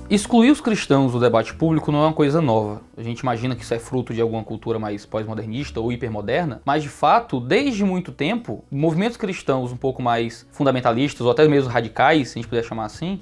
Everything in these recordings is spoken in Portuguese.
Excluir os cristãos do debate público não é uma coisa nova. A gente imagina que isso é fruto de alguma cultura mais pós-modernista ou hipermoderna, mas de fato, desde muito tempo, movimentos cristãos um pouco mais fundamentalistas ou até mesmo radicais, se a gente puder chamar assim,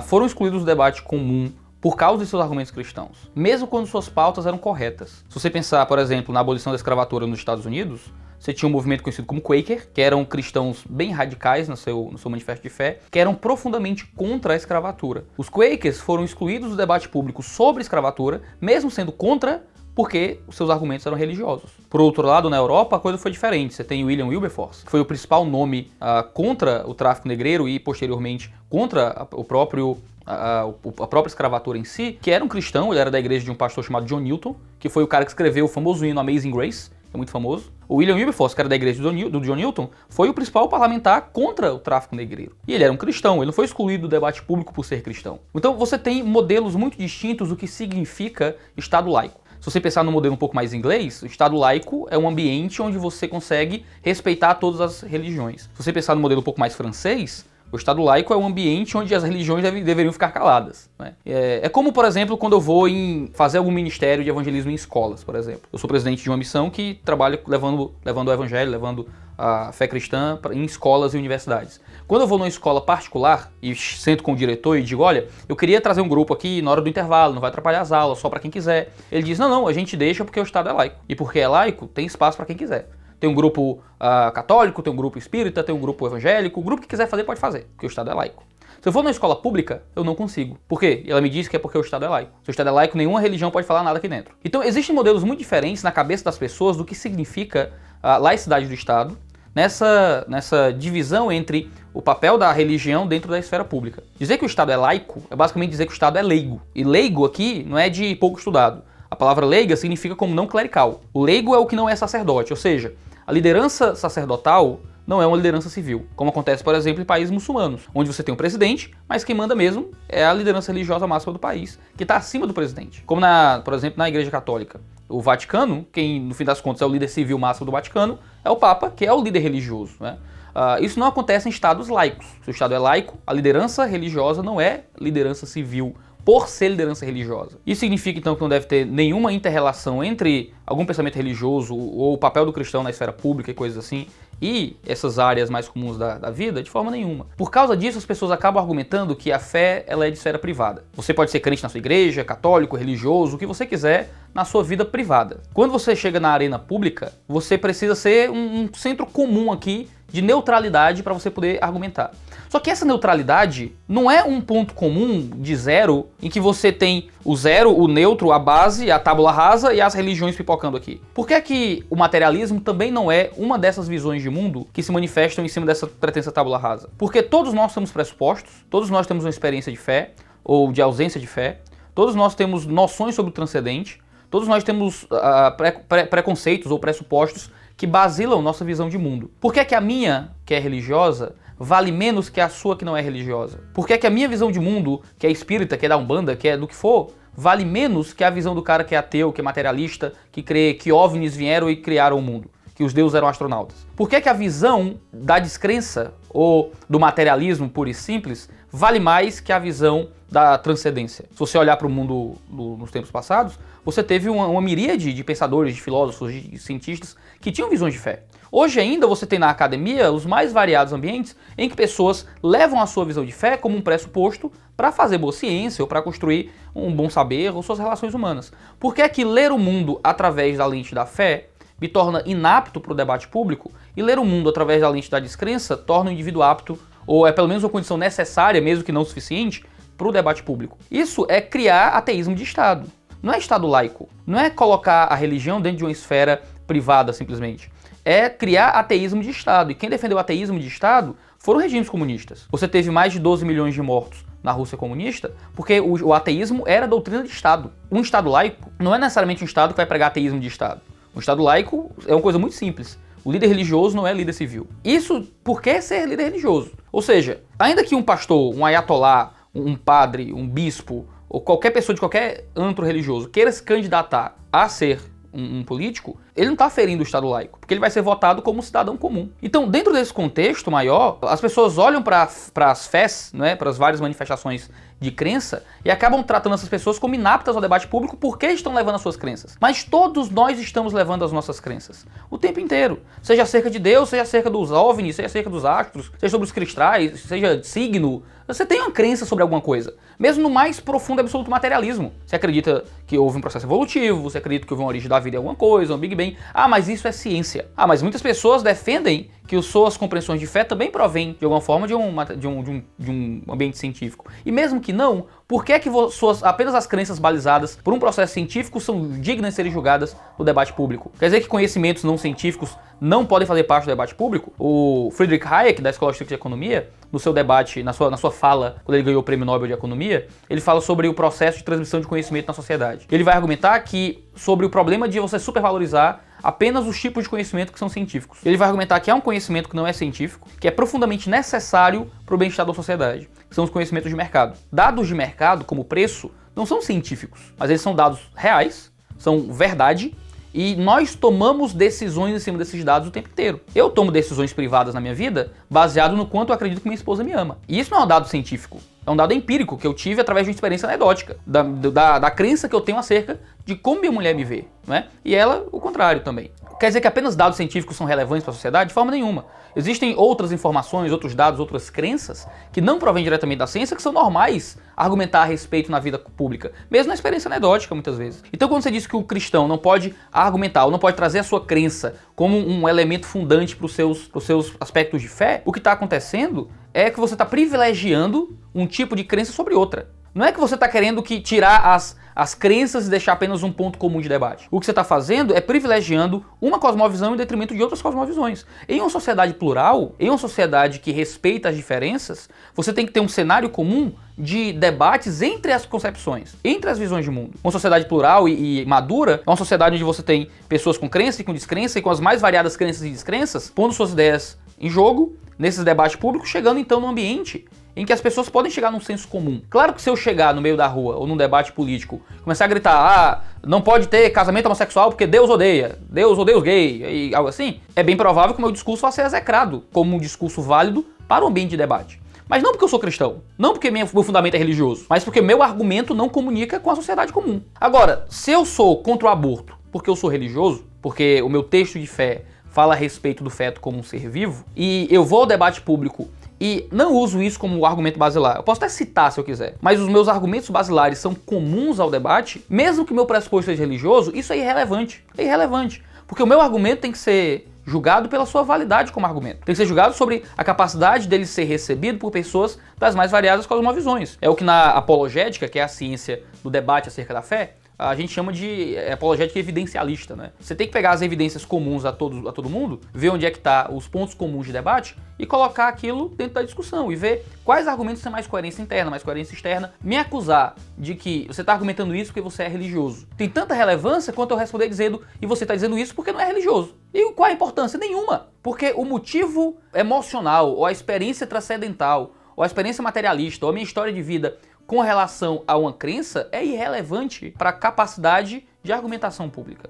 foram excluídos do debate comum por causa de seus argumentos cristãos, mesmo quando suas pautas eram corretas. Se você pensar, por exemplo, na abolição da escravatura nos Estados Unidos, você tinha um movimento conhecido como Quaker, que eram cristãos bem radicais no seu manifesto de fé, que eram profundamente contra a escravatura. Os Quakers foram excluídos do debate público sobre escravatura, mesmo sendo contra, porque os seus argumentos eram religiosos. Por outro lado, na Europa, a coisa foi diferente. Você tem William Wilberforce, que foi o principal nome contra o tráfico negreiro e, posteriormente, contra a própria escravatura em si, que era um cristão. Ele era da igreja de um pastor chamado John Newton, que foi o cara que escreveu o famoso hino Amazing Grace, que é muito famoso. O William Wilberforce, que era da igreja do John Newton, foi o principal parlamentar contra o tráfico negreiro. E ele era um cristão, ele não foi excluído do debate público por ser cristão. Então você tem modelos muito distintos do que significa Estado laico. Se você pensar no modelo um pouco mais inglês, o Estado laico é um ambiente onde você consegue respeitar todas as religiões. Se você pensar no modelo um pouco mais francês, o Estado laico é um ambiente onde as religiões deveriam ficar caladas, né? É como, por exemplo, quando eu vou fazer algum ministério de evangelismo em escolas, por exemplo. Eu sou presidente de uma missão que trabalha levando o evangelho, levando a fé cristã em escolas e universidades. Quando eu vou numa escola particular e sento com o diretor e digo, olha, eu queria trazer um grupo aqui na hora do intervalo, não vai atrapalhar as aulas, só para quem quiser. Ele diz, não, a gente deixa porque o Estado é laico. E porque é laico, tem espaço para quem quiser. Tem um grupo católico, tem um grupo espírita, tem um grupo evangélico. O grupo que quiser fazer, pode fazer, porque o Estado é laico. Se eu for numa escola pública, eu não consigo. Por quê? E ela me diz que é porque o Estado é laico. Se o Estado é laico, nenhuma religião pode falar nada aqui dentro. Então, existem modelos muito diferentes na cabeça das pessoas do que significa a laicidade do Estado, nessa divisão entre o papel da religião dentro da esfera pública. Dizer que o Estado é laico é basicamente dizer que o Estado é leigo. E leigo aqui não é de pouco estudado. A palavra leiga significa como não clerical. O leigo é o que não é sacerdote, ou seja, a liderança sacerdotal não é uma liderança civil, como acontece, por exemplo, em países muçulmanos, onde você tem um presidente, mas quem manda mesmo é a liderança religiosa máxima do país, que está acima do presidente. Como, por exemplo, na Igreja Católica. O Vaticano, quem no fim das contas é o líder civil máximo do Vaticano, é o Papa, que é o líder religioso, né? Isso não acontece em estados laicos. Se o Estado é laico, a liderança religiosa não é liderança civil, por ser liderança religiosa. Isso significa, então, que não deve ter nenhuma inter-relação entre algum pensamento religioso ou o papel do cristão na esfera pública e coisas assim, e essas áreas mais comuns da vida, de forma nenhuma. Por causa disso, as pessoas acabam argumentando que a fé ela é de esfera privada. Você pode ser crente na sua igreja, católico, religioso, o que você quiser na sua vida privada. Quando você chega na arena pública, você precisa ser um centro comum aqui de neutralidade para você poder argumentar. Só que essa neutralidade não é um ponto comum de zero em que você tem o zero, o neutro, a base, a tábula rasa e as religiões pipocando aqui. Por que é que o materialismo também não é uma dessas visões de mundo que se manifestam em cima dessa pretensa tábula rasa? Porque todos nós temos pressupostos, todos nós temos uma experiência de fé ou de ausência de fé, todos nós temos noções sobre o transcendente, todos nós temos preconceitos ou pressupostos que basilam nossa visão de mundo. Por que é que a minha, que é religiosa, vale menos que a sua que não é religiosa? Por que é que a minha visão de mundo, que é espírita, que é da Umbanda, que é do que for, vale menos que a visão do cara que é ateu, que é materialista, que crê que OVNIs vieram e criaram o mundo, que os deuses eram astronautas? Por que é que a visão da descrença ou do materialismo puro e simples vale mais que a visão da transcendência? Se você olhar para o mundo nos tempos passados, você teve uma miríade de pensadores, de filósofos, de cientistas que tinham visões de fé. Hoje ainda você tem na academia os mais variados ambientes em que pessoas levam a sua visão de fé como um pressuposto para fazer boa ciência ou para construir um bom saber ou suas relações humanas. Por que é que ler o mundo através da lente da fé me torna inapto para o debate público e ler o mundo através da lente da descrença torna o indivíduo apto, ou é pelo menos uma condição necessária, mesmo que não suficiente, para o debate público? Isso é criar ateísmo de Estado. Não é Estado laico. Não é colocar a religião dentro de uma esfera privada, simplesmente. É criar ateísmo de Estado. E quem defendeu o ateísmo de Estado foram regimes comunistas. Você teve mais de 12 milhões de mortos na Rússia comunista porque o ateísmo era doutrina de Estado. Um Estado laico não é necessariamente um Estado que vai pregar ateísmo de Estado. Um Estado laico é uma coisa muito simples. O líder religioso não é líder civil. Isso porque ser líder religioso. Ou seja, ainda que um pastor, um ayatolá, um padre, um bispo, ou qualquer pessoa de qualquer antro religioso queira se candidatar a ser um político, ele não está ferindo o Estado laico, porque ele vai ser votado como um cidadão comum. Então, dentro desse contexto maior, as pessoas olham para as fés, né, para as várias manifestações de crença e acabam tratando essas pessoas como inaptas ao debate público porque estão levando as suas crenças. Mas todos nós estamos levando as nossas crenças o tempo inteiro. Seja acerca de Deus, seja acerca dos OVNIs, seja acerca dos astros, seja sobre os cristais, seja signo. Você tem uma crença sobre alguma coisa, mesmo no mais profundo e absoluto materialismo. Você acredita que houve um processo evolutivo, você acredita que houve uma origem da vida em alguma coisa, um Big Bang. Ah, mas isso é ciência. Ah, mas muitas pessoas defendem que suas compreensões de fé também provêm, de alguma forma, de um ambiente científico. E mesmo que não, por que é que apenas as crenças balizadas por um processo científico são dignas de serem julgadas no debate público? Quer dizer que conhecimentos não científicos não podem fazer parte do debate público? O Friedrich Hayek, da Escola Austríaca de Economia, no seu debate, na sua fala, quando ele ganhou o Prêmio Nobel de Economia, ele fala sobre o processo de transmissão de conhecimento na sociedade. Ele vai argumentar que sobre o problema de você supervalorizar apenas os tipos de conhecimento que são científicos. Ele vai argumentar que há um conhecimento que não é científico, que é profundamente necessário para o bem-estar da sociedade, que são os conhecimentos de mercado. Dados de mercado, como preço, não são científicos, mas eles são dados reais, são verdade, e nós tomamos decisões em cima desses dados o tempo inteiro. Eu tomo decisões privadas na minha vida baseado no quanto eu acredito que minha esposa me ama. E isso não é um dado científico. É um dado empírico que eu tive através de uma experiência anedótica, da crença que eu tenho acerca de como minha mulher me vê, né? E ela, o contrário também. Quer dizer que apenas dados científicos são relevantes para a sociedade? De forma nenhuma. Existem outras informações, outros dados, outras crenças que não provêm diretamente da ciência, que são normais argumentar a respeito na vida pública, mesmo na experiência anedótica, muitas vezes. Então, quando você diz que o cristão não pode argumentar ou não pode trazer a sua crença como um elemento fundante para os seus aspectos de fé, o que está acontecendo é que você está privilegiando um tipo de crença sobre outra. Não é que você está querendo tirar as crenças e deixar apenas um ponto comum de debate. O que você está fazendo é privilegiando uma cosmovisão em detrimento de outras cosmovisões. Em uma sociedade plural, em uma sociedade que respeita as diferenças, você tem que ter um cenário comum de debates entre as concepções, entre as visões de mundo. Uma sociedade plural e madura é uma sociedade onde você tem pessoas com crença e com descrença e com as mais variadas crenças e descrenças, pondo suas ideias em jogo, nesses debates públicos, chegando então num ambiente em que as pessoas podem chegar num senso comum. Claro que se eu chegar no meio da rua ou num debate político, começar a gritar, não pode ter casamento homossexual porque Deus odeia os gays, e algo assim, é bem provável que o meu discurso vá ser execrado como um discurso válido para o ambiente de debate. Mas não porque eu sou cristão, não porque meu fundamento é religioso, mas porque meu argumento não comunica com a sociedade comum. Agora, se eu sou contra o aborto porque eu sou religioso, porque o meu texto de fé fala a respeito do feto como um ser vivo, e eu vou ao debate público e não uso isso como argumento basilar. Eu posso até citar se eu quiser, mas os meus argumentos basilares são comuns ao debate, mesmo que o meu pressuposto seja religioso, isso é irrelevante. É irrelevante, porque o meu argumento tem que ser julgado pela sua validade como argumento. Tem que ser julgado sobre a capacidade dele ser recebido por pessoas das mais variadas cosmovisões. É o que na apologética, que é a ciência do debate acerca da fé, a gente chama de apologética evidencialista, né? Você tem que pegar as evidências comuns a todo mundo, ver onde é que tá os pontos comuns de debate e colocar aquilo dentro da discussão e ver quais argumentos têm mais coerência interna, mais coerência externa. Me acusar de que você está argumentando isso porque você é religioso tem tanta relevância quanto eu responder dizendo e você está dizendo isso porque não é religioso. E qual a importância? Nenhuma. Porque o motivo emocional ou a experiência transcendental ou a experiência materialista ou a minha história de vida com relação a uma crença é irrelevante para a capacidade de argumentação pública.